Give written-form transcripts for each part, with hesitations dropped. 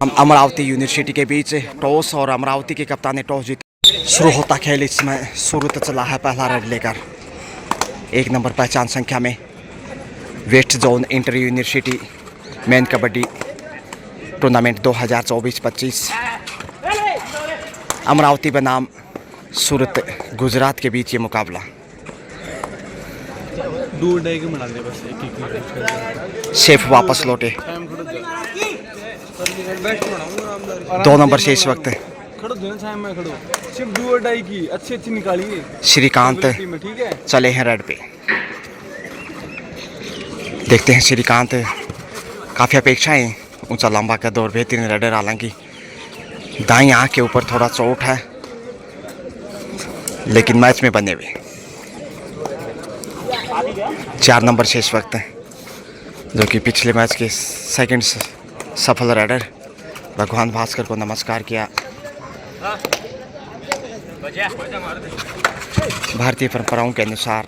Amravati university के बीच toss और अमरावती के कप्तान ने टॉस जीता। शुरू होता खेल इसमें सूरत चला है पहला रेड लेकर। 1 नंबर पहचान संख्या में west zone inter university main kabaddi tournament 2024-25 Amravati बनाम सूरत गुजरात के बीच ये मुकाबला। शेफ वापस लौटे। 2 नंबर से इस वक्त श्रीकांत चले हैं रेड पे। देखते हैं श्रीकांत, काफ़ी अपेक्षाएं, ऊंचा लंबा का दौर, बेहतरीन रेडर, हालांकि दाईं आंख के ऊपर थोड़ा चोट है लेकिन मैच में बने हुए। 4 नंबर से इस वक्त जो कि पिछले मैच के सेकंड सफल रेडर भगवान भास्कर को नमस्कार किया। भारतीय परंपराओं के अनुसार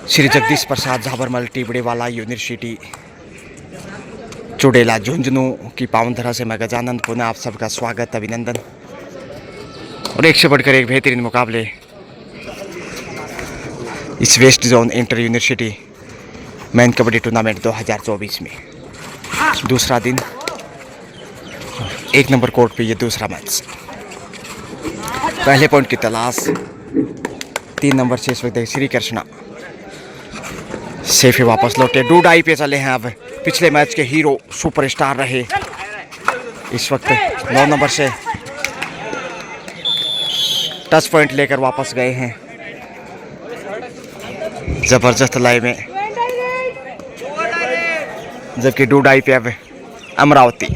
श्री जगदीश प्रसाद झाबरमल टिबड़ेवाला यूनिवर्सिटी चुड़ेला झुंझुनू की पावन धरा से मैं गजानंद पुनः आप सबका स्वागत, अभिनंदन। और एक से बढ़कर एक बेहतरीन मुकाबले इस west zone inter university main kabaddi tournament 2024 में दूसरा दिन 1 नंबर कोर्ट पे ये दूसरा मैच। पहले पॉइंट की तलाश 3 नंबर से इस वक्त श्री कृष्णा सेफी वापस लौटे। डूडाई पे चले हैं अब। पिछले मैच के हीरो सुपरस्टार रहे, इस वक्त 9 नंबर से टच पॉइंट लेकर वापस गए हैं। जबरदस्त लय में, जबकि डूडाई पे अब अमरावती।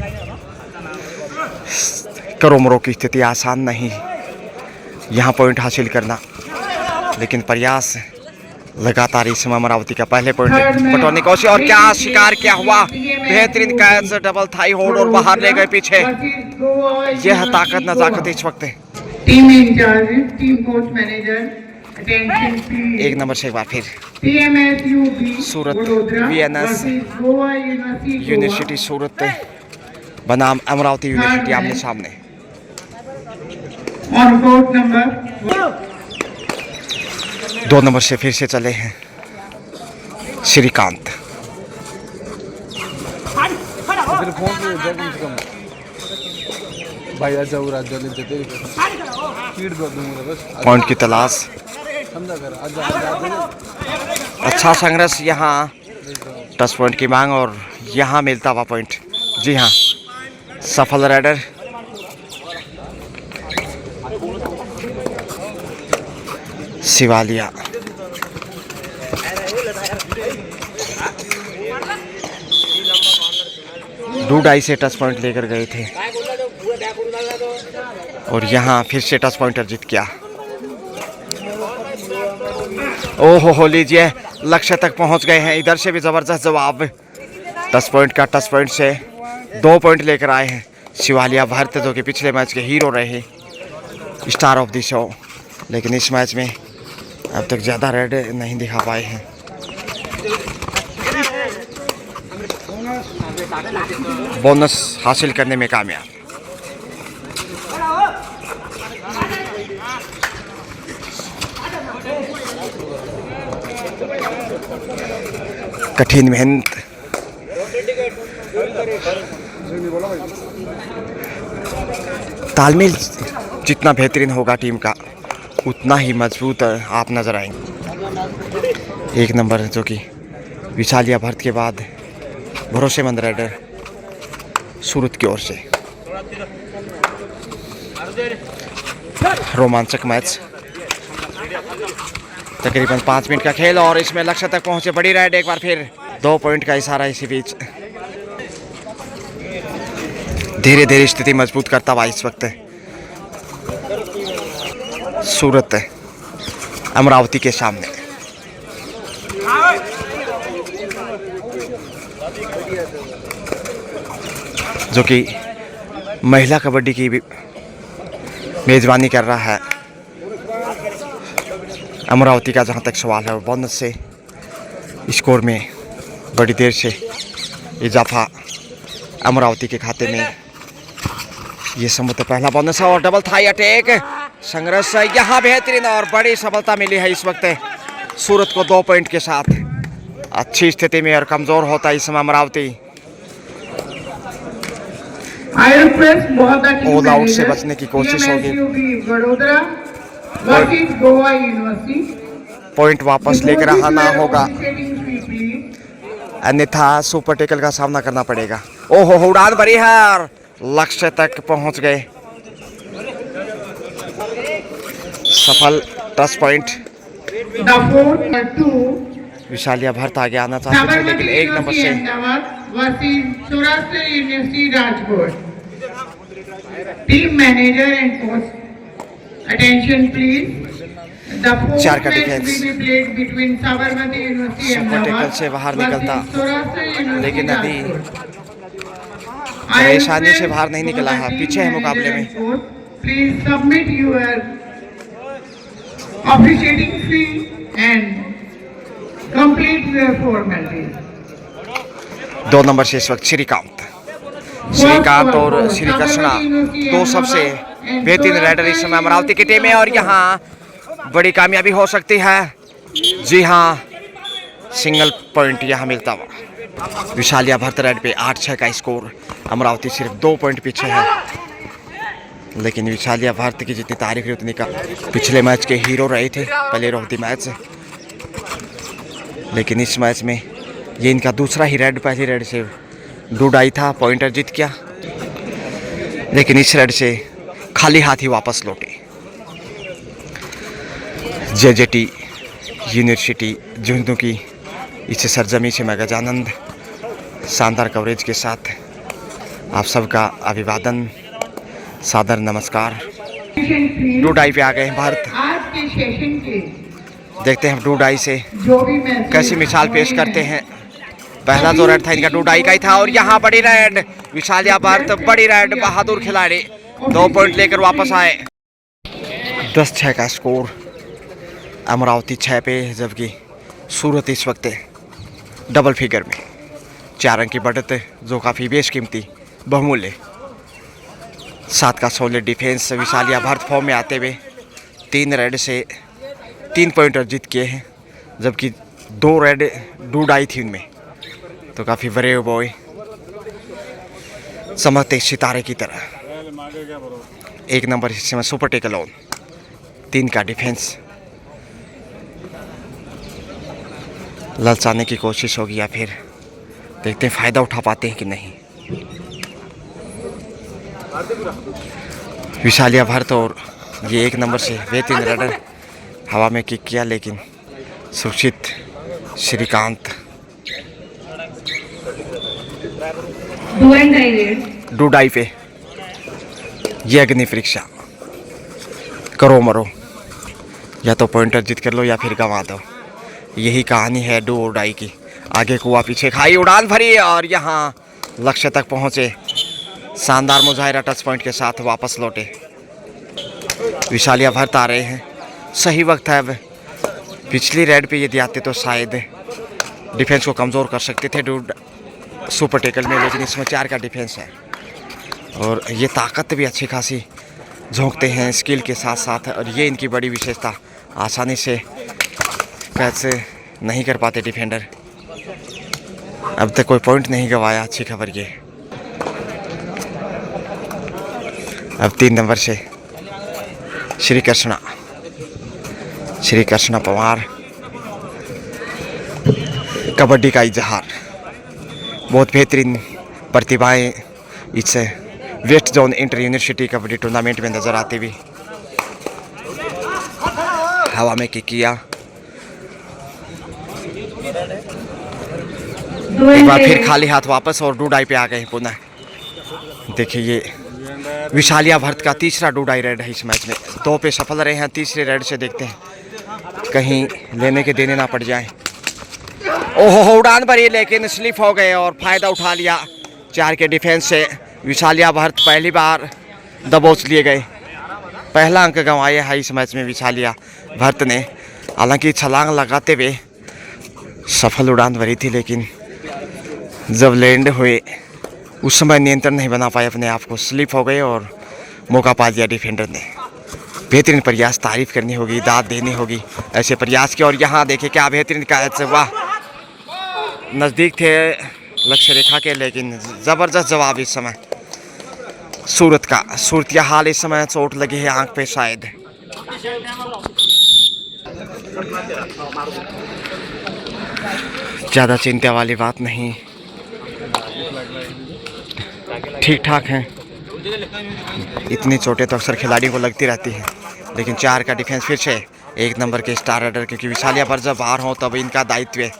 करोमरो की स्थिति आसान नहीं यहाँ पॉइंट हासिल करना, लेकिन प्रयास लगातार। इसमें अमरावती का पहले पॉइंट पटौनी कोशिश, और क्या शिकार क्या हुआ, बेहतरीन कैच, डबल थाई होल्ड और बाहर ले गए पीछे। यह ताकत नजाकत इस वक्त। Team incharge, team coach manager, 1 number से एक बार फिर सूरत VNS यूनिवर्सिटी सूरत बनाम अमरावती यूनिवर्सिटी आमने सामने। 2 नंबर से फिर से चले हैं श्रीकांत। पॉइंट की तलाश, अच्छा संघर्ष, यहाँ टच पॉइंट की मांग और यहाँ मिलता हुआ पॉइंट। जी हाँ, सफल राइडर शिवालिया। डूडाई से टच पॉइंट लेकर गए थे और यहाँ फिर से टच पॉइंटर जीत गया। ओहो हो लीजिए, लक्ष्य तक पहुंच गए हैं। इधर से भी जबरदस्त जवाब। 10 पॉइंट का टच पॉइंट से 2 पॉइंट लेकर आए हैं शिवालिया भरत, जो कि पिछले मैच के हीरो रहे, स्टार ऑफ द शो, लेकिन इस मैच में अब तक ज़्यादा रेड नहीं दिखा पाए हैं। बोनस हासिल करने में कामयाब। कठिन मेहनत, तालमेल जितना बेहतरीन होगा टीम का, उतना ही मजबूत आप नजर आएंगे। 1 नंबर जो कि विशालिया भरत के बाद भरोसेमंद राइडर सूरत की ओर से। रोमांचक मैच, तकरीबन 5 मिनट का खेल और इसमें लक्ष्य तक पहुंचे। बड़ी राइड, एक बार फिर 2 पॉइंट का इशारा इसी बीच। धीरे धीरे स्थिति मजबूत करता हुआ इस वक्त सूरत अमरावती के सामने। जो कि महिला कबड्डी की मेजबानी कर रहा है। अमरावती का जहां तक सवाल है, बोनस से स्कोर में बड़ी देर से इजाफा अमरावती के खाते में। ये संभवतः पहला बोनस और डबल थाई अटैक संघर्ष यहाँ बेहतरीन और बड़ी सफलता मिली है इस वक्त सूरत को 2 पॉइंट के साथ। अच्छी स्थिति में और कमजोर होता है इस समय अमरावती। ऑल आउट से बचने की कोशिश होगी। गोवा यूनिवर्सिटी पॉइंट वापस लेकर आना होगा, अन्यथा सुपर टेकल का सामना करना पड़ेगा। ओहो उड़ान भरी है और लक्ष्य तक पहुंच गए। सफल टच पॉइंट। विशालिया भरत आगे आना चाहते थे लेकिन 1 नंबर से Saurashtra university Rajkot. Team manager and coach attention please. The fourth 4 का match defence. will be played between Sabarmati University super tackle Ahmedabad से बाहर निकलता versus Saurashtra University लेकिन अभी Rajkot। परेशानी से बाहर नहीं निकला है, पीछे है मुकाबले में। Please submit your officiating fee and complete your formalities। 2 number से इस वक्त श्रीकांत और श्री कृष्णा 2 सबसे बेहतरीन राइडर इस समय अमरावती की टीम है और यहाँ बड़ी कामयाबी हो सकती है। जी हाँ, सिंगल पॉइंट यहाँ मिलता हुआ। विशालिया भरत रेड पे 8-6 का स्कोर। अमरावती सिर्फ 2 पॉइंट पीछे है, लेकिन विशालिया भरत की जितनी तारीफ है उतनी कम। पिछले मैच के हीरो रहे थे प्लेयर ऑफ द मैच, लेकिन इस मैच में ये इनका दूसरा ही रेड। पहली रेड से डूडाई था, पॉइंटर जीत गया, लेकिन इस रेड से खाली हाथ ही वापस लौटे। जेजेटी यूनिवर्सिटी झुंझुनू की इस सरजमी से मैं गजानंद शानदार कवरेज के साथ आप सबका अभिवादन, सादर नमस्कार। डूडाई पे आ गए हैं भारत। आज के सेशन के देखते हैं डूडाई से जो भी मैच कैसी मिसाल पेश करते हैं। पहला जो रेड था इनका डूडाई का ही था और यहाँ बड़ी रेड। विशालिया भारत बड़ी रेड, बहादुर खिलाड़ी 2 पॉइंट लेकर वापस आए। 10-6 का स्कोर। अमरावती 6 पे, जबकि सूरत इस वक्त डबल फिगर में 4 अंक की बढ़त, जो काफ़ी बेशकीमती बहुमूल्य। 7 का solid defence. Vishaliya Bharat form में आते हुए 3 रेड से 3 पॉइंट अर्जित किए हैं, जबकि 2 रेड डूडाई थी उनमें, तो काफ़ी बड़े बॉय चमकते सितारे की तरह। 1 नंबर हिस्से में सुपर टेकल ऑन। 3 का डिफेंस। ललचाने की कोशिश होगी या फिर देखते हैं फ़ायदा उठा पाते हैं कि नहीं। विशालिया भारत और ये 1 नंबर से बेहतरीन राइडर हवा में किक किया, लेकिन सुरक्षित श्रीकांत। डूडाई पे ये अग्नि परीक्षा, करो मरो, या तो पॉइंटर जीत कर लो या फिर गंवा दो। यही कहानी है डू और डाई की। आगे कुआ पीछे खाई, उड़ान भरी और यहाँ लक्ष्य तक पहुँचे। शानदार मुजाहिरा टच पॉइंट के साथ वापस लौटे। विशालिया भरत आ रहे हैं, सही वक्त है अब। पिछली रेड पे यदि आते तो शायद डिफेंस को कमज़ोर कर सकते थे डू सुपर टेकल में, लेकिन इसमें 4 का डिफेंस है और ये ताकत भी अच्छी खासी झोंकते हैं स्किल के साथ साथ, और ये इनकी बड़ी विशेषता। आसानी से कैसे नहीं कर पाते डिफेंडर। अब तक कोई पॉइंट नहीं गंवाया, अच्छी खबर ये। अब 3 नंबर से श्री कृष्णा पवार, कबड्डी का इजहार। बहुत बेहतरीन प्रतिभाएं इस west zone inter university kabaddi tournament में नजर आती हुई। हवा में किया, एक बार फिर खाली हाथ वापस और डूडाई पे आ गए पुनः। देखिए ये विशालिया भरत का तीसरा डूडाई रेड है इस मैच में। 2 पे सफल रहे हैं, तीसरे रेड से देखते हैं कहीं लेने के देने ना पड़ जाए। ओहो उड़ान भरी, लेकिन स्लिप हो गए और फायदा उठा लिया 4 के डिफेंस से। विशालिया भरत पहली बार दबोच लिए गए। पहला अंक गंवाया है इस मैच में विशालिया भरत ने। हालांकि छलांग लगाते हुए सफल उड़ान भरी थी, लेकिन जब लैंड हुए उस समय नियंत्रण नहीं बना पाए अपने आप को, स्लिप हो गए और मौका पा दिया डिफेंडर ने। बेहतरीन प्रयास, तारीफ करनी होगी, दाद देनी होगी ऐसे प्रयास की। और यहाँ देखिए क्या बेहतरीन कैच, वाह, नज़दीक थे लक्ष्य रेखा के, लेकिन ज़बरदस्त जवाब इस समय सूरत का। सूरतिया हाल इस समय चोट लगी है आंख पे शायद। ज़्यादा चिंता वाली बात नहीं, ठीक ठाक हैं। इतनी चोटें तो अक्सर खिलाड़ी को लगती रहती हैं, लेकिन 4 का डिफेंस फिर से 1 नंबर के स्टार राइडर, क्योंकि विशालिया पर जब बाहर हो तब इनका दायित्व है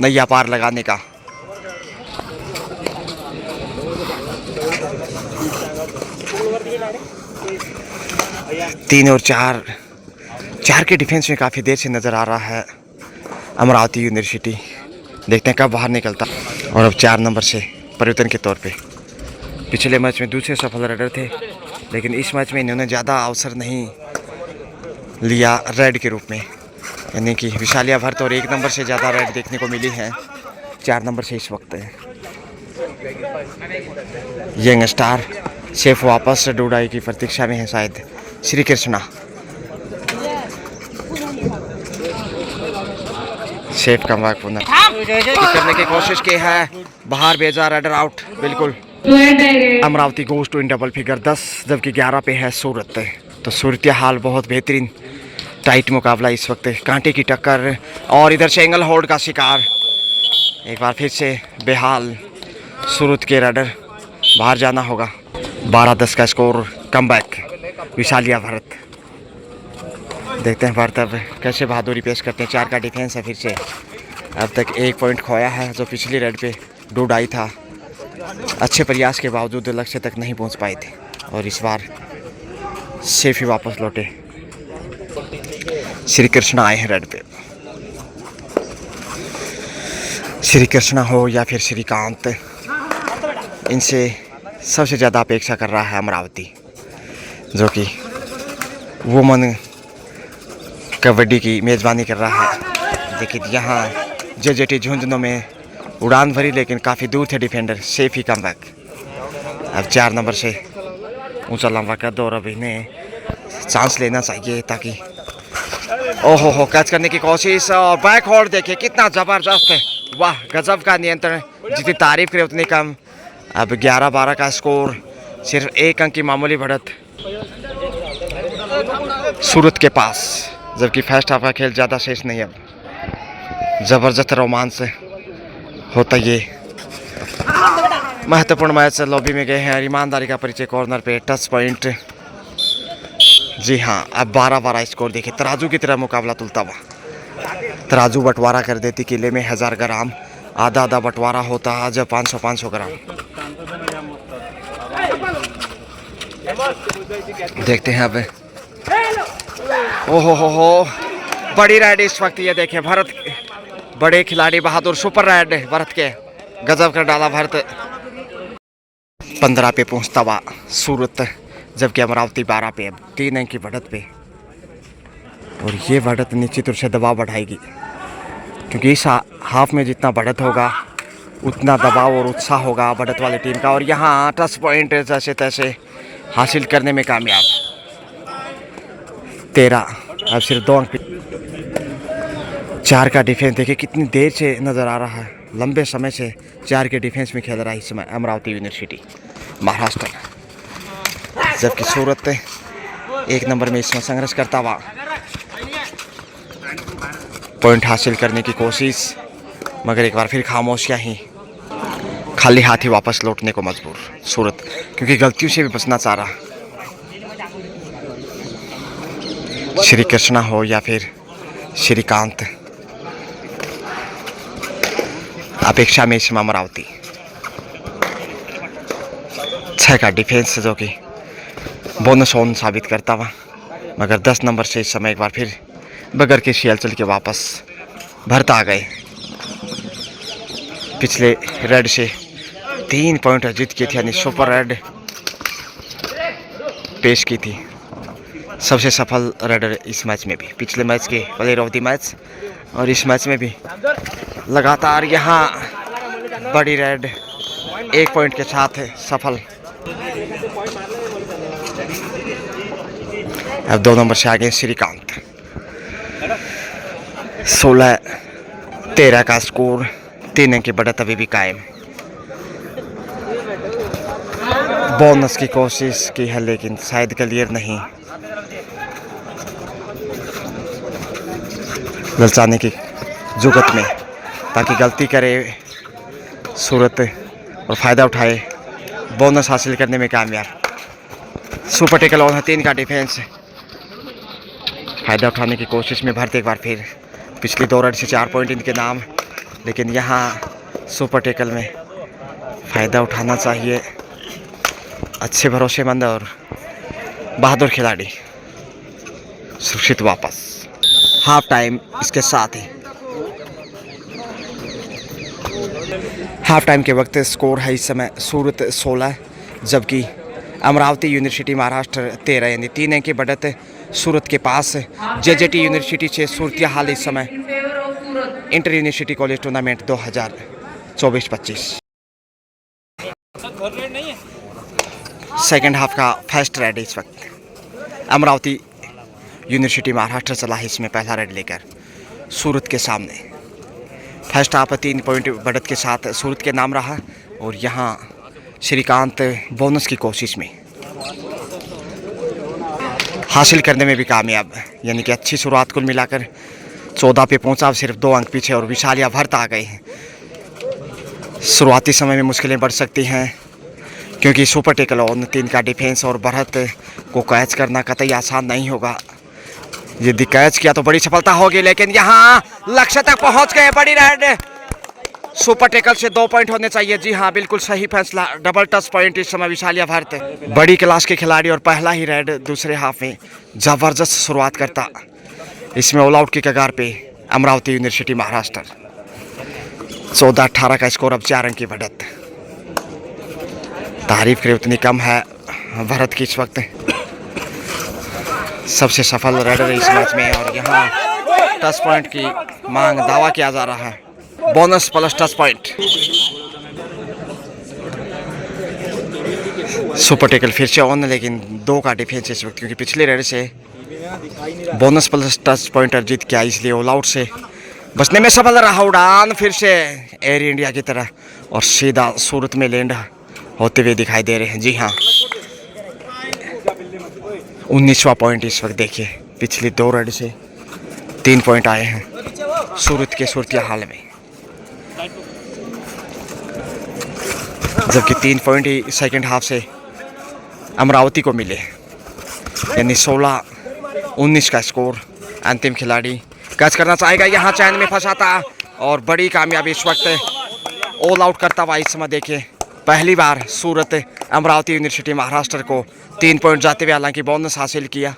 नैया पार लगाने का। तीन और चार के डिफेंस में काफ़ी देर से नज़र आ रहा है अमरावती यूनिवर्सिटी। देखते हैं कब बाहर निकलता। और अब 4 नंबर से परिवर्तन के तौर पे। पिछले मैच में दूसरे सफल राइडर थे, लेकिन इस मैच में इन्होंने ज़्यादा अवसर नहीं लिया रेड के रूप में, यानी कि विशालिया भट्ट और 1 नंबर से ज़्यादा रेड देखने को मिली हैं 4 नंबर से इस वक्त। यंग स्टार सेफ वापस डोडाई की प्रतीक्षा में है शायद। श्री कृष्णा सेफ कमबैक पुनः करने की कोशिश की है, बाहर भेजा, राइडर आउट बिल्कुल। Amravati goes to in double figure 10, जबकि 11 पे है सूरत। तो सूरतिया हाल बहुत बेहतरीन टाइट मुकाबला इस वक्त, कांटे की टक्कर, और इधर से एंगल होल्ड का शिकार। एक बार फिर से बेहाल सूरत के राइडर, बाहर जाना होगा। 12-10 का स्कोर, कमबैक विशालिया भारत। देखते हैं भारत अब कैसे बहादुरी पेश करते हैं। 4 का डिफेंस है फिर से। अब तक 1 पॉइंट खोया है, जो पिछली रेड पे डोडाई था। अच्छे प्रयास के बावजूद लक्ष्य तक नहीं पहुंच पाए थे, और इस बार सेफ ही वापस लौटे। श्री कृष्णा आए हैं रेड पे। श्री कृष्णा हो या फिर श्रीकांत, इनसे सबसे ज़्यादा अपेक्षा कर रहा है अमरावती, जो कि वुमन कबड्डी की मेज़बानी कर रहा है। देखिए यहाँ जेजेटी झुंझुनू में उड़ान भरी, लेकिन काफ़ी दूर थे डिफेंडर, सेफ ही कमबैक। अब 4 नंबर से ऊंचा लंबा कर दो, और अब इन्हें चांस लेना चाहिए ताकि ओहो हो कैच करने की कोशिश, और बैक होल्ड देखिए कितना ज़बरदस्त है, वाह गजब का नियंत्रण, जितनी तारीफ करे उतनी कम। अब 11-12 का स्कोर, सिर्फ 1 अंक की मामूली बढ़त सूरत के पास, जबकि फर्स्ट हाफ का खेल ज़्यादा शेष नहीं। अब ज़बरदस्त रोमांस होता ये महत्वपूर्ण मैच लॉबी में गए हैं। ईमानदारी का परिचय कॉर्नर पे टच पॉइंट। जी हाँ, अब 12-12 स्कोर देखिए, तराजू की तरह मुकाबला तुलता हुआ। तराजू बंटवारा कर देती किले में 1000 ग्राम, आधा आधा बंटवारा होता जब 500-500 ग्राम। देखते हैं अब, ओहो हो बड़ी राइड इस वक्त। ये देखें भारत, बड़े खिलाड़ी बहादुर, सुपर राइड भारत के, गजब कर डाला भारत। 15 पे पहुंचता हुआ सूरत, जबकि अमरावती 12 पे। अब 3 अंक की बढ़त पे, और ये बढ़त निश्चित रूप से दबाव बढ़ाएगी, क्योंकि इस हाफ में जितना बढ़त होगा उतना दबाव और उत्साह होगा बढ़त वाली टीम का। और यहाँ टच पॉइंट जैसे तैसे हासिल करने में कामयाब। 13, अब सिर्फ 2 अंक। 4 का डिफेंस देखिए कितनी देर से नज़र आ रहा है, लंबे समय से 4 के डिफेंस में खेल रहा है इस समय अमरावती यूनिवर्सिटी महाराष्ट्र, जबकि सूरत 1 नंबर में इसमें संघर्ष करता हुआ पॉइंट हासिल करने की कोशिश, मगर एक बार फिर खामोशियाँ ही, खाली हाथ ही वापस लौटने को मजबूर सूरत, क्योंकि गलतियों से भी बचना चाह रहा। श्री कृष्णा हो या फिर श्रीकांत, अपेक्षा में इसमें अमरावती। 6 का डिफेंस, जो कि बोनस ऑन साबित करता हुआ, मगर 10 नंबर से इस समय एक बार फिर बगैर के शियल चल के वापस भरत आ गए। पिछले रेड से 3 पॉइंट जीत किए थे, यानी सुपर रेड पेश की थी। सबसे सफल रेडर इस मैच में भी, पिछले मैच के प्लेयर ऑफ द मैच, और इस मैच में भी लगातार यहाँ बड़ी रेड 1 पॉइंट के साथ सफल। अब 2 नंबर से आगे श्रीकांत। 16-13 का स्कोर, 3 अंक की बढ़त अभी भी कायम। बोनस की कोशिश की है लेकिन शायद क्लियर नहीं। ललचाने की जुगत में ताकि गलती करे सूरत और फ़ायदा उठाए, बोनस हासिल करने में कामयाब। सुपर टेकल ऑन है, 3 का डिफेंस। फ़ायदा उठाने की कोशिश में भारत एक बार फिर। पिछली 2 रन से 4 पॉइंट इनके नाम, लेकिन यहाँ सुपर टेकल में फ़ायदा उठाना चाहिए। अच्छे भरोसेमंद और बहादुर खिलाड़ी। सुरक्षित वापस। हाफ टाइम इसके साथ ही। हाफ टाइम के वक्त स्कोर है इस समय सूरत 16, जबकि अमरावती यूनिवर्सिटी महाराष्ट्र 13, यानी 3 अंक की बढ़त सूरत के पास। जेजेटी यूनिवर्सिटी से सूरत हाल इस समय inter university college tournament 2024-25। Second half का फर्स्ट रेड इस वक्त अमरावती यूनिवर्सिटी महाराष्ट्र चला है इसमें पहला रेड लेकर सूरत के सामने। फर्स्ट हाफ 3 पॉइंट बढ़त के साथ सूरत के नाम रहा और यहाँ श्रीकांत बोनस की कोशिश में हासिल करने में भी कामयाब, यानी कि अच्छी शुरुआत कुल मिलाकर 14 पे पहुंचा। अब सिर्फ 2 अंक पीछे और विशाल या भरत आ गए हैं। शुरुआती समय में मुश्किलें बढ़ सकती हैं क्योंकि सुपर टेकल ऑन, 3 का डिफेंस और भरत को कैच करना कतई आसान नहीं होगा। यदि कैच किया तो बड़ी सफलता होगी, लेकिन यहाँ लक्ष्य तक पहुंच गए। बड़ी रेड, सुपर टेकल से 2 पॉइंट होने चाहिए। जी हाँ, बिल्कुल सही फैसला। डबल टच पॉइंट इस समय विशालिया भारत, बड़ी क्लास के खिलाड़ी और पहला ही रेड दूसरे हाफ में जबरदस्त शुरुआत करता। इसमें ऑल आउट की कगार पे अमरावती यूनिवर्सिटी महाराष्ट्र। 14-18 का स्कोर, अब 4 अंक की बढ़त। तारीफ करे उतनी कम है भारत की इस वक्त सबसे सफल रेडर इस मैच में। और यहाँ टच पॉइंट की मांग, दावा किया जा रहा है। Bonus plus touch point. Super tackle फिर से ऑन, लेकिन 2 का डिफेंस इस वक्त, क्योंकि पिछले रेड से बोनस प्लस टच पॉइंट अर्जित किया, इसलिए ऑल आउट से बचने में सफल रहा। उड़ान फिर से एयर इंडिया की तरह और सीधा सूरत में लैंड होते हुए दिखाई दे रहे हैं। जी हाँ, 19वां पॉइंट इस वक्त। देखिए पिछली 2 रेड से 3 पॉइंट आए हैं सूरत के सूरतिया हाल में, जबकि 3 पॉइंट ही सेकंड हाफ से अमरावती को मिले, यानी 16-19 का स्कोर। अंतिम खिलाड़ी कैच करना चाहेगा, यहाँ चैन में फंसाता और बड़ी कामयाबी इस वक्त ऑल आउट करता हुआ इस समय। देखिए पहली बार सूरत अमरावती यूनिवर्सिटी महाराष्ट्र को 3 पॉइंट जाते हुए हालांकि बोनस हासिल किया।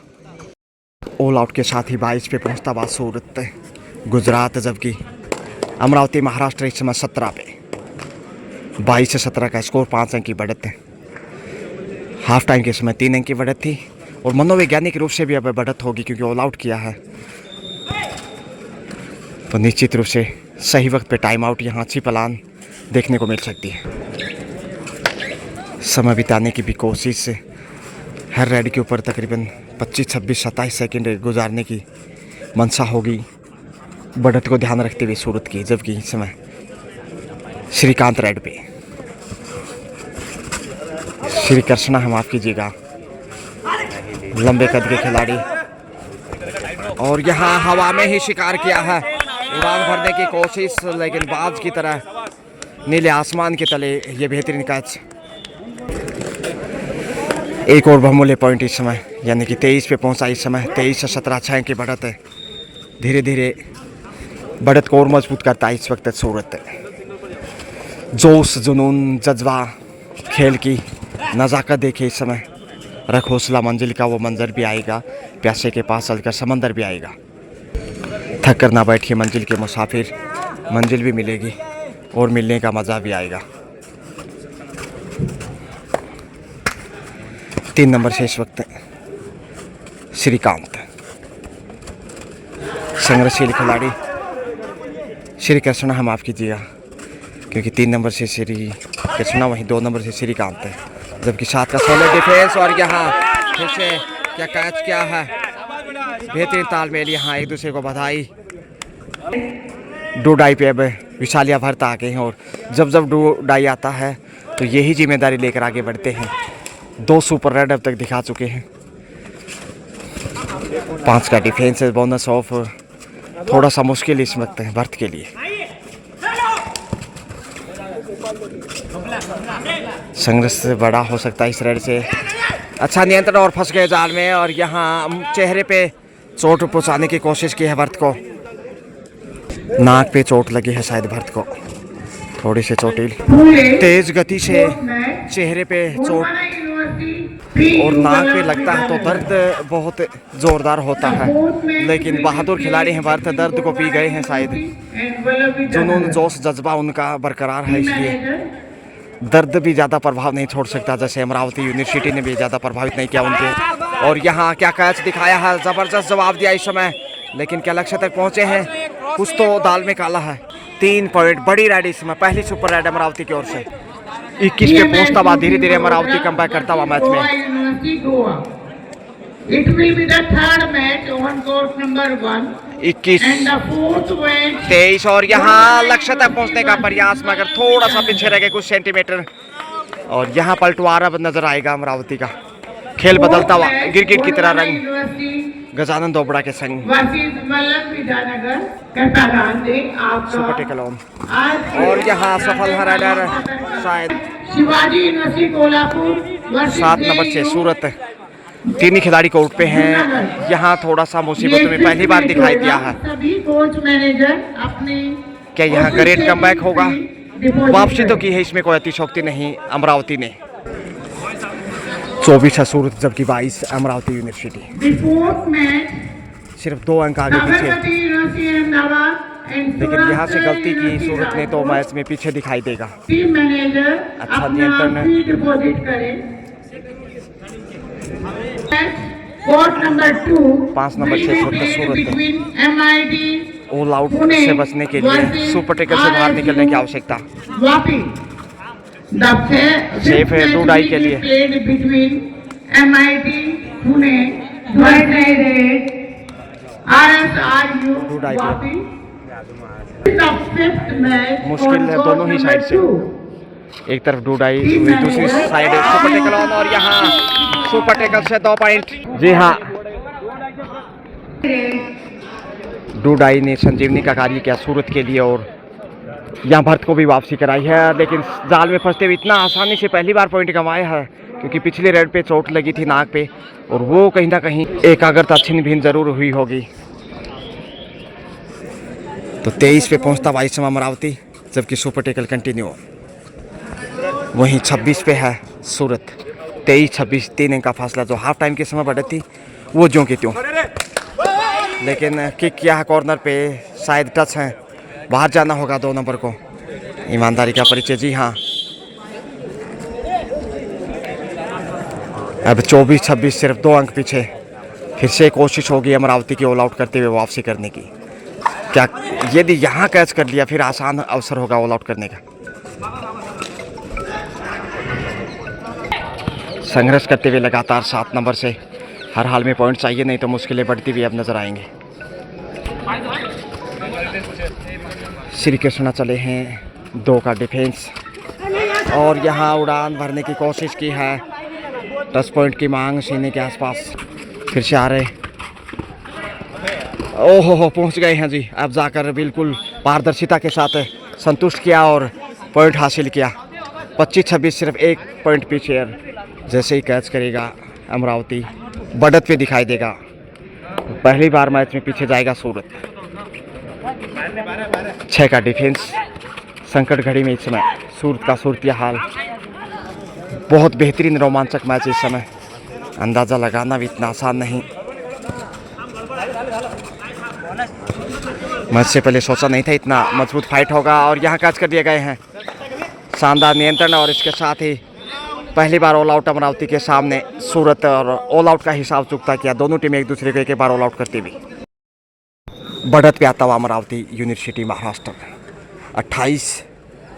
ऑल आउट के साथ ही 22 पे पहुंचता हुआ सूरत गुजरात, जबकि अमरावती महाराष्ट्र इस समय 17 पे। 22 से 17 का स्कोर, 5 अंक की बढ़त। हाफ टाइम के समय 3 अंक की बढ़त थी और मनोवैज्ञानिक रूप से भी अब बढ़त होगी क्योंकि ऑल आउट किया है। तो निश्चित रूप से सही वक्त पे टाइम आउट, यहाँ अच्छी प्लान देखने को मिल सकती है। समय बिताने की भी कोशिश, हर रेड के ऊपर तकरीबन 25, 26, 27 सेकंड गुजारने की मंशा होगी बढ़त को ध्यान रखते हुए सूरत की। जबकि इस समय श्रीकांत रेड पे, श्री कृष्णा है, माफ कीजिएगा, लंबे कद के खिलाड़ी, और यहाँ हवा में ही शिकार किया है। उड़ान भरने की कोशिश, लेकिन बाज की तरह नीले आसमान के तले ये बेहतरीन कैच। एक और बहुमूल्य पॉइंट इस समय, यानी कि 23 पे पहुंचा इस समय। 23 से 17, 6 की बढ़त है। धीरे धीरे बढ़त को और मजबूत करता है इस वक्त सूरत। जोश, जुनून, जज्बा, खेल की नज़ाकत देखे इस समय। रख हौसला, मंजिल का वो मंजर भी आएगा, प्यासे के पास चलकर समंदर भी आएगा। थक कर ना बैठिए मंजिल के मुसाफिर, मंजिल भी मिलेगी और मिलने का मज़ा भी आएगा। 3 नंबर से इस वक्त श्रीकांत, संघर्षशील खिलाड़ी। श्री कृष्णा, हम माफ कीजिएगा, क्योंकि 3 नंबर से श्री कृष्णा वहीं 2 नंबर से श्रीकांत है, जबकि 7 का 16 डिफेंस और यहाँ फिर से क्या कैच किया है, बेहतरीन तालमेल, यहाँ एक दूसरे को बधाई। डूडाई पे अब विशालिया भरत आ गए हैं और जब जब डूडाई आता है तो यही जिम्मेदारी लेकर आगे बढ़ते हैं। 2 सुपर रेड अब तक दिखा चुके हैं। 5 का डिफेंस है, बोनस ऑफ थोड़ा सा मुश्किल इस वक्त है भरत के लिए। संघर्ष बड़ा हो सकता है इस रेड से। अच्छा नियंत्रण और फंस गए जाल में और यहाँ चेहरे पे चोट पहुंचाने की कोशिश की है भरत को। नाक पे चोट लगी है शायद भरत को, थोड़ी सी चोटिल। तेज गति से चेहरे पे चोट और नाक पे लगता है तो दर्द बहुत जोरदार होता है, लेकिन बहादुर खिलाड़ी हैं भरत, दर्द को पी गए हैं शायद। जुनून जोश जज्बा उनका बरकरार है, इसलिए दर्द भी ज़्यादा प्रभाव नहीं छोड़ सकता, जैसे अमरावती यूनिवर्सिटी ने भी ज़्यादा प्रभावित नहीं किया उनके। और यहाँ क्या कैच दिखाया है, ज़बरदस्त जवाब दिया इस समय, लेकिन क्या लक्ष्य तक पहुँचे हैं, कुछ तो दाल में काला है। 3 पॉइंट, बड़ी रेड इस समय, पहली सुपर रेड अमरावती की ओर से। 21 पे पहुँचता हुआ धीरे धीरे अमरावती कमबैक करता हुआ मैच में। It will be the third match on court number 1 21 and the fourth match 23 और यहाँ लक्ष्य तक पहुँचने का प्रयास मगर थोड़ा सा पीछे रह गए कुछ सेंटीमीटर। और यहाँ पलटवार अब नजर आएगा अमरावती का। खेल बदलता हुआ क्रिकेट की तरह रंग गजानन दोबड़ा के संग। सुपर टेकल ऑन और यहाँ सफल है राइडर शायद शिवाजी यूनिवर्सिटी कोल्हापुर 7 नंबर 6 सूरत। 3 ही खिलाड़ी कोर्ट पे हैं। यहाँ थोड़ा सा मुसीबतों में पहली बार दिखाई दिया है। सभी कोच मैनेजर अपने क्या यहाँ ग्रेट कमबैक होगा? वापसी तो की है, इसमें कोई अतिशोक्ति नहीं अमरावती ने। 24 है सूरत, जबकि 22 अमरावती यूनिवर्सिटी। सिर्फ 2 अंक आगे पीछे, लेकिन यहाँ से गलती की सूरत ने तो मैच में पीछे दिखाई देगा। अच्छा नियंत्रण 5 नंबर 6 सूरत। ऑल आउट से बचने के लिए सुपर टेकल से बाहर निकलने की आवश्यकता। सेफ है डूडाई के लिए। डूडाई मुश्किल है दोनों ही साइड से, एक तरफ डूडाई दूसरी साइड सुपर टेकल ऑन और यहाँ सुपर टेकल से 2 पॉइंट। जी हाँ, डूडाई ने संजीवनी का कार्य किया सूरत के लिए और यहाँ भरत को भी वापसी कराई है, लेकिन जाल में फंसते हुए इतना आसानी से पहली बार पॉइंट कमाया है, क्योंकि पिछले रेड पे चोट लगी थी नाक पे और वो कहीं ना कहीं एकाग्रता छिन्न भिन्न जरूर हुई होगी। तो 23 पे पहुंचता 22 अमरावती, जबकि सुपर टेकल कंटिन्यू। वहीं 26 पे है सूरत। 23-26 3 अंक का फासला, जो हाफ टाइम के समय बढ़त थी वो ज्यों की त्यों। लेकिन किक किया है कॉर्नर पे, शायद टच है, बाहर जाना होगा 2 नंबर को। ईमानदारी का परिचय। जी हाँ, अब 24-26 सिर्फ 2 अंक पीछे। फिर से कोशिश होगी अमरावती की ऑल आउट करते हुए वापसी करने की। क्या यदि यहाँ कैच कर लिया फिर आसान अवसर होगा ऑल आउट करने का। संघर्ष करते हुए लगातार 7 नंबर से हर हाल में पॉइंट चाहिए, नहीं तो मुश्किलें बढ़ती हुई अब नजर आएंगे। श्री कृष्णा चले हैं 2 का डिफेंस और यहाँ उड़ान भरने की कोशिश की है। 10 पॉइंट की मांग सीने के आसपास। फिर से आ रहे, ओहो हो पहुँच गए हैं जी। अब जाकर बिल्कुल पारदर्शिता के साथ संतुष्ट किया और पॉइंट हासिल किया। 25-26 सिर्फ 1 पॉइंट पीछे। जैसे ही कैच करेगा अमरावती बढ़त पे दिखाई देगा। पहली बार मैच में पीछे जाएगा सूरत। 6 का डिफेंस। संकट घड़ी में इस समय सूरत का सूरतिया हाल। बहुत बेहतरीन रोमांचक मैच इस समय, अंदाज़ा लगाना भी इतना आसान नहीं। मैच से पहले सोचा नहीं था इतना मजबूत फाइट होगा और यहाँ कैच कर दिए गए हैं। शानदार नियंत्रण और इसके साथ ही पहली बार ऑल आउट अमरावती के सामने सूरत और ऑल आउट का हिसाब चुकता किया। दोनों टीमें एक दूसरे को एक बार ऑल आउट करती हुई। बढ़त पे आता हुआ अमरावती यूनिवर्सिटी महाराष्ट्र 28,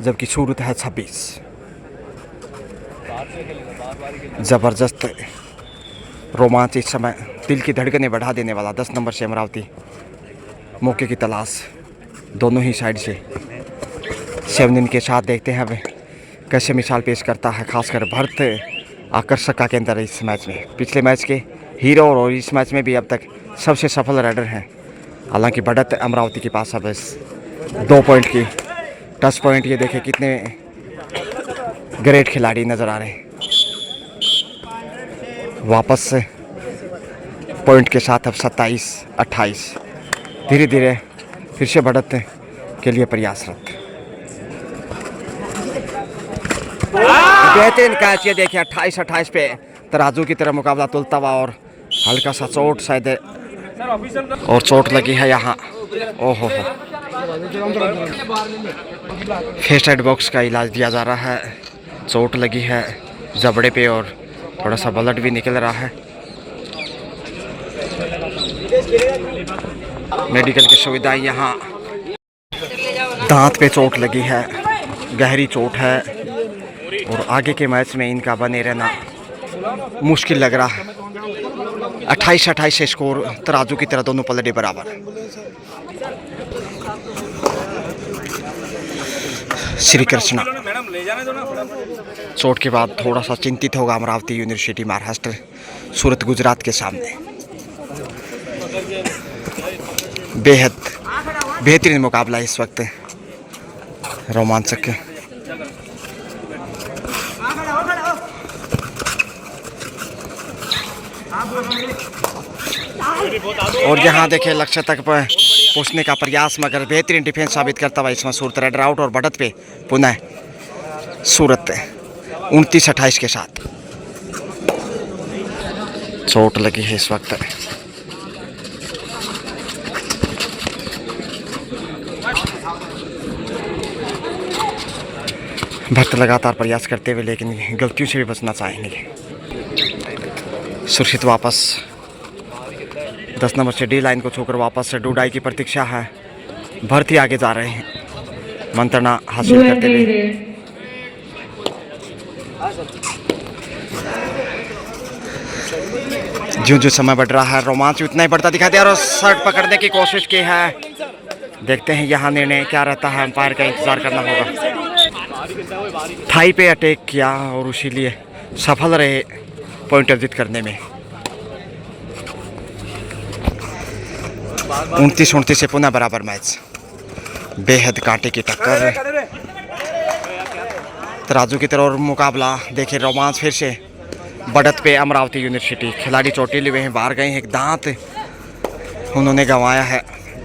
जबकि सूरत है 26। ज़बरदस्त रोमांच इस समय दिल की धड़कनें बढ़ा देने वाला 10 नंबर से अमरावती मौके की तलाश दोनों ही साइड से 7 के साथ देखते हैं अब कैसे मिसाल पेश करता है, खासकर भरत आकर्षक का केंद्र इस मैच में। पिछले मैच के हीरो और इस मैच में भी अब तक सबसे सफल राइडर हैं। हालांकि बढ़त अमरावती के पास अब 2 पॉइंट की टच पॉइंट। ये देखें कितने ग्रेट खिलाड़ी नज़र आ रहे हैं। वापस से पॉइंट के साथ अब 27-28 धीरे धीरे फिर से बढ़त के लिए प्रयासरत। बेहतरीन कैच, ये देखिए 28-28 पे तराजू की तरह मुकाबला तुलता हुआ और हल्का सा चोट शायद और चोट लगी है यहाँ। ओहो हो, फर्स्ट एड बॉक्स का इलाज दिया जा रहा है। चोट लगी है जबड़े पे और थोड़ा सा ब्लड भी निकल रहा है। मेडिकल की सुविधाएं यहाँ। दांत पे चोट लगी है, गहरी चोट है और आगे के मैच में इनका बने रहना मुश्किल लग रहा है। 28-28 से स्कोर तराजू की तरह दोनों पलड़े बराबर। श्री कृष्णा चोट के बाद थोड़ा सा चिंतित होगा अमरावती यूनिवर्सिटी महाराष्ट्र सूरत गुजरात के सामने। बेहद बेहतरीन मुकाबला इस वक्त, रोमांचक। और यहाँ देखे लक्ष्य तक पहुँचने का प्रयास, मगर बेहतरीन डिफेंस साबित करता हुआ इसमें सूरत राइडर आउट और बढ़त पे पुनः सूरत 29-28 के साथ। चोट लगी है इस वक्त। भक्त लगातार प्रयास करते हुए लेकिन गलतियों से भी बचना चाहेंगे। सुरक्षित वापस 10 नंबर से डी लाइन को छोकर वापस से डूडाई की प्रतीक्षा है। भर्ती आगे जा रहे हैं मंत्रणा हासिल करते हुए। जो जो समय बढ़ रहा है रोमांच उतना ही बढ़ता दिखाई दे रहा है। और शर्ट पकड़ने की कोशिश की है, देखते हैं यहाँ निर्णय क्या रहता है। अंपायर का इंतजार करना होगा। थाई पे अटैक किया और इसीलिए सफल रहे पॉइंट अर्जित करने में। 29-29 से पुनः बराबर मैच। बेहद कांटे की टक्कर तराजू की तरह और मुकाबला देखिए रोमांच फिर से बढ़त पे अमरावती यूनिवर्सिटी। खिलाड़ी चोटिले हुए हैं, बाहर गए हैं। एक दांत उन्होंने गंवाया है,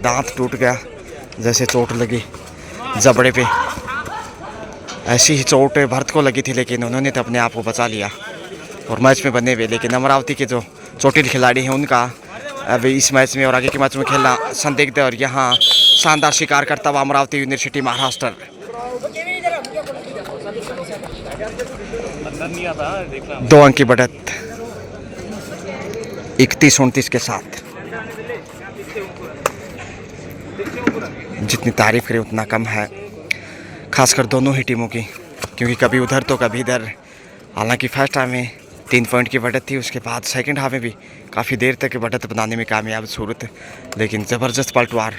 दांत टूट गया जैसे चोट लगी जबड़े पे। ऐसी ही चोट भरत को लगी थी लेकिन उन्होंने तो अपने आप को बचा लिया और मैच में बने हुए। लेकिन अमरावती के जो चोटिल खिलाड़ी हैं उनका अब इस मैच में और आगे के मैच में खेलना संदिग्ध है। और यहाँ शानदार शिकार करता हुआ अमरावती यूनिवर्सिटी महाराष्ट्र। 2 अंक की बढ़त 31-29 के साथ। जितनी तारीफ करें उतना कम है, खासकर दोनों ही टीमों की, क्योंकि कभी उधर तो कभी इधर। हालांकि फर्स्ट हाफ में 3 पॉइंट की बढ़त थी, उसके बाद सेकंड हाफ में भी काफ़ी देर तक बढ़त बनाने में कामयाब सूरत। लेकिन ज़बरदस्त पलटवार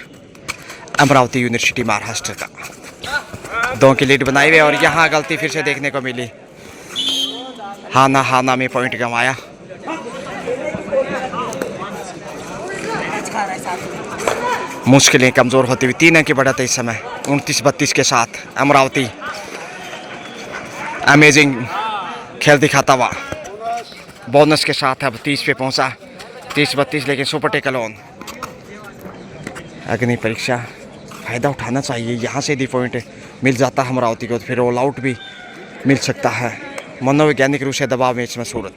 अमरावती यूनिवर्सिटी महाराष्ट्र का। 2 की लीड बनाई हुई और यहाँ गलती फिर से देखने को मिली। हाना में पॉइंट गंवाया। मुश्किलें कमज़ोर होती हुई 3 अंक की बढ़त है इस समय 29-32 के साथ। अमरावती अमेजिंग खेल दिखाता हुआ बोनस के साथ अब 30 पे पहुंचा। 30-32 लेकिन सुपर टेकल ऑन। अग्नि परीक्षा फ़ायदा उठाना चाहिए। यहाँ से यदि पॉइंट मिल जाता है अमरावती को तो फिर ऑल आउट भी मिल सकता है। मनोवैज्ञानिक रूप से दबाव में इसमें सूरत।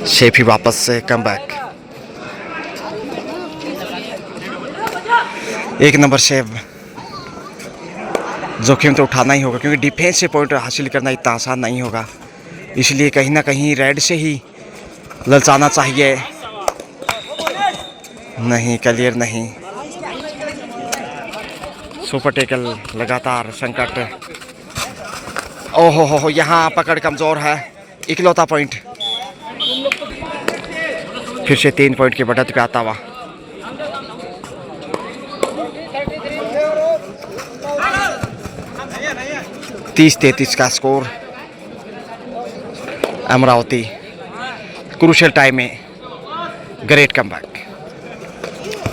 शेफी वापस से कम बैक। 1 नंबर से जोखिम तो उठाना ही होगा, क्योंकि डिफेंस से पॉइंट हासिल करना इतना आसान नहीं होगा। इसलिए कहीं ना कहीं रेड से ही ललचाना चाहिए। नहीं, क्लियर नहीं। सुपर टेकल लगातार संकट। ओहो हो, यहाँ पकड़ कमजोर है। इकलौता पॉइंट। फिर से 3 पॉइंट की बढ़त पे आता हुआ। तीस 33 का स्कोर। अमरावती क्रूशियल टाइम में ग्रेट कमबैक।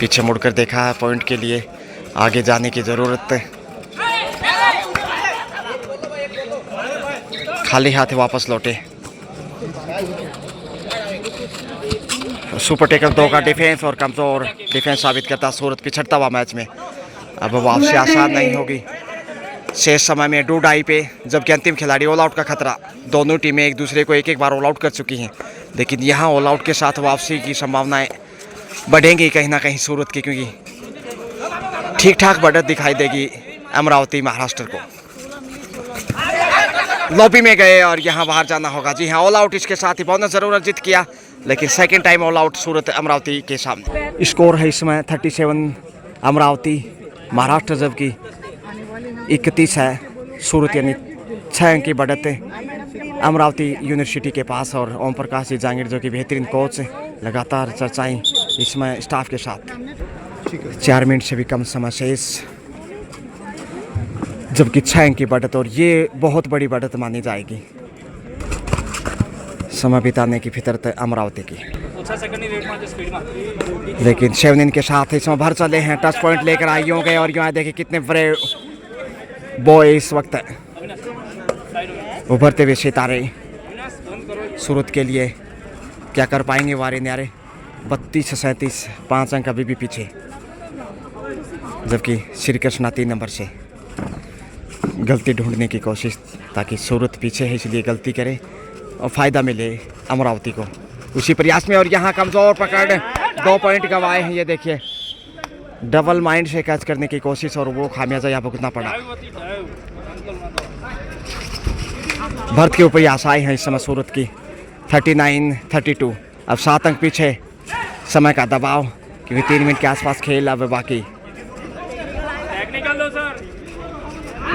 पीछे मुड़कर देखा है पॉइंट के लिए, आगे जाने की जरूरत। खाली हाथ वापस लौटे। सुपर टेकल 2 का डिफेंस और कमजोर डिफेंस साबित करता सूरत पिछड़ता हुआ मैच में। अब वापसी आसान नहीं होगी। शेष समय में 2 डाई पे, जबकि अंतिम खिलाड़ी ऑल आउट का खतरा। दोनों टीमें एक दूसरे को एक बार ऑल आउट कर चुकी हैं, लेकिन यहाँ ऑल आउट के साथ वापसी की संभावनाएं बढ़ेंगी कहीं ना कहीं सूरत की, क्योंकि ठीक ठाक बढ़त दिखाई देगी अमरावती महाराष्ट्र को। लॉबी में गए और यहाँ बाहर जाना होगा। जी हाँ, ऑल आउट इसके साथ ही बोनस जरूर अर्जित किया, लेकिन सेकेंड टाइम ऑल आउट सूरत अमरावती के सामने। स्कोर है इस समय 37 अमरावती महाराष्ट्र, जबकि 31 है सूरत, यानी 6 अंक की बढ़त अमरावती यूनिवर्सिटी के पास। और ओम प्रकाश जी जांगीर जो कि बेहतरीन कोच, लगातार चर्चाएं इस समय स्टाफ के साथ। 4 मिनट से भी कम समय शेष, जबकि 6 अंक की बढ़त, और ये बहुत बड़ी बढ़त मानी जाएगी समय बिताने की फितरत अमरावती की। लेकिन 7 के साथ इसमें भर चले हैं। टच पॉइंट लेकर आए होंगे, और यहाँ देखिए कितने बड़े बॉय इस वक्त उभरते हुए सितारे सूरत के लिए क्या कर पाएंगे वारे न्यारे। 32-37, 5 अंक अभी भी पीछे, जबकि श्री कृष्णा 3 नंबर से गलती ढूंढने की कोशिश, ताकि सूरत पीछे है इसलिए गलती करे और फायदा मिले अमरावती को उसी प्रयास में। और यहाँ कमजोर पकड़, 2 पॉइंट गंवाए हैं। ये देखिए डबल माइंड से कैच करने की कोशिश, और वो खामियाजा यहाँ भुगतना पड़ा। भरत के ऊपर ही आशाएं हैं इस समय सूरत की। 39-32, अब 7 अंक पीछे। समय का दबाव, क्योंकि 3 मिनट के आसपास खेल अब बाकी।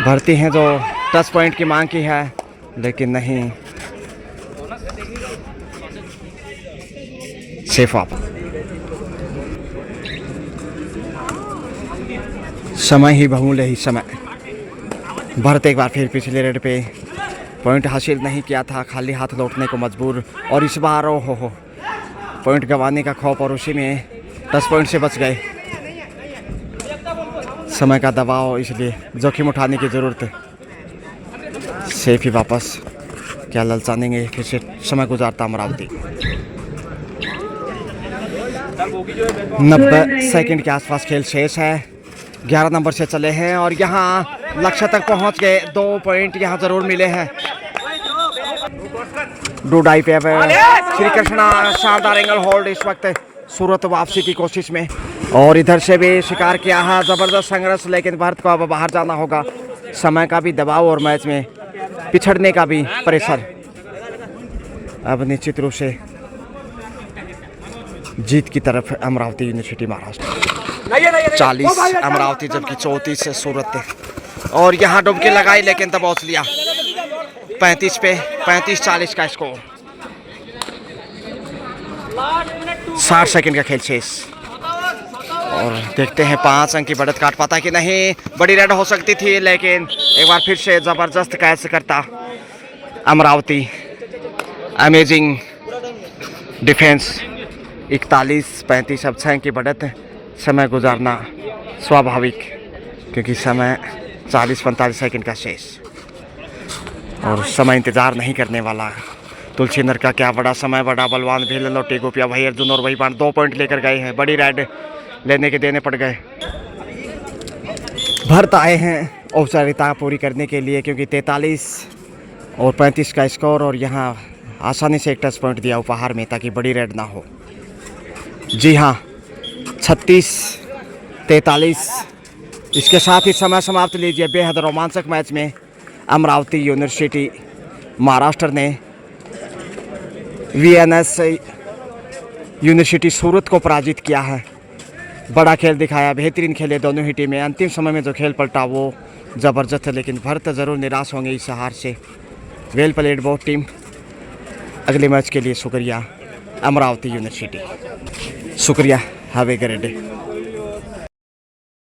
भर्ती हैं जो टच पॉइंट की मांग की है, लेकिन नहीं, सेफ आप। समय ही बहुमूल्य ही समय। भरत एक बार फिर पिछले रेड पे पॉइंट हासिल नहीं किया था, खाली हाथ लौटने को मजबूर, और इस बार हो पॉइंट गंवाने का खौफ, और उसी में 10 पॉइंट से बच गए। समय का दबाव, इसलिए जोखिम उठाने की ज़रूरत है। सेफ ही वापस, क्या ललचानेंगे, फिर से समय गुजारता अमरावती। 90 सेकंड के आसपास खेल शेष है। 11 नंबर से चले हैं, और यहाँ लक्ष्य तक पहुँच गए। 2 पॉइंट यहाँ ज़रूर मिले हैं। 2 डाई पे श्री कृष्णा शानदार एंगल होल्ड इस वक्त सूरत वापसी की कोशिश में, और इधर से भी शिकार किया है जबरदस्त संघर्ष, लेकिन भारत को अब बाहर जाना होगा। समय का भी दबाव और मैच में पिछड़ने का भी प्रेशर। अब निश्चित रूप से जीत की तरफ अमरावती यूनिवर्सिटी महाराष्ट्र। 40 अमरावती, जबकि 34 से सूरत। और यहाँ डुबकी लगाई, लेकिन दबाव लिया। 35 पे 35-40 का स्कोर। 60 सेकंड का खेल शेष, और देखते हैं 5 अंक की बढ़त काट पाता कि नहीं। बड़ी रेड हो सकती थी, लेकिन एक बार फिर से जबरदस्त कैच करता अमरावती। Amazing defence. 41-35, अब 6 अंक की बढ़त। समय गुजारना स्वाभाविक, क्योंकि समय 40-45 सेकंड का शेष, और समय इंतजार नहीं करने वाला। तुलसीनर का क्या बड़ा समय, बड़ा बलवान भी लौटे गोपिया भाई अर्जुन और वही बाण 2 पॉइंट लेकर गए हैं। बड़ी रेड लेने के देने पड़ गए। भरत आए हैं औपचारिकता पूरी करने के लिए, क्योंकि 43 और 35 का स्कोर, और यहाँ आसानी से एक टच पॉइंट दिया उपहार में, ताकि बड़ी रेड ना हो। जी हाँ, 36-43। इसके साथ ही समय समाप्त लीजिए। बेहद रोमांचक मैच में अमरावती यूनिवर्सिटी महाराष्ट्र ने VNS यूनिवर्सिटी सूरत को पराजित किया है बड़ा खेल दिखाया, बेहतरीन खेले दोनों ही टीमें। अंतिम समय में जो खेल पलटा वो ज़बरदस्त है, लेकिन भारत ज़रूर निराश होंगे इस हार से। Well played both team. अगले मैच के लिए शुक्रिया अमरावती यूनिवर्सिटी। शुक्रिया, हैव ए ग्रेट डे।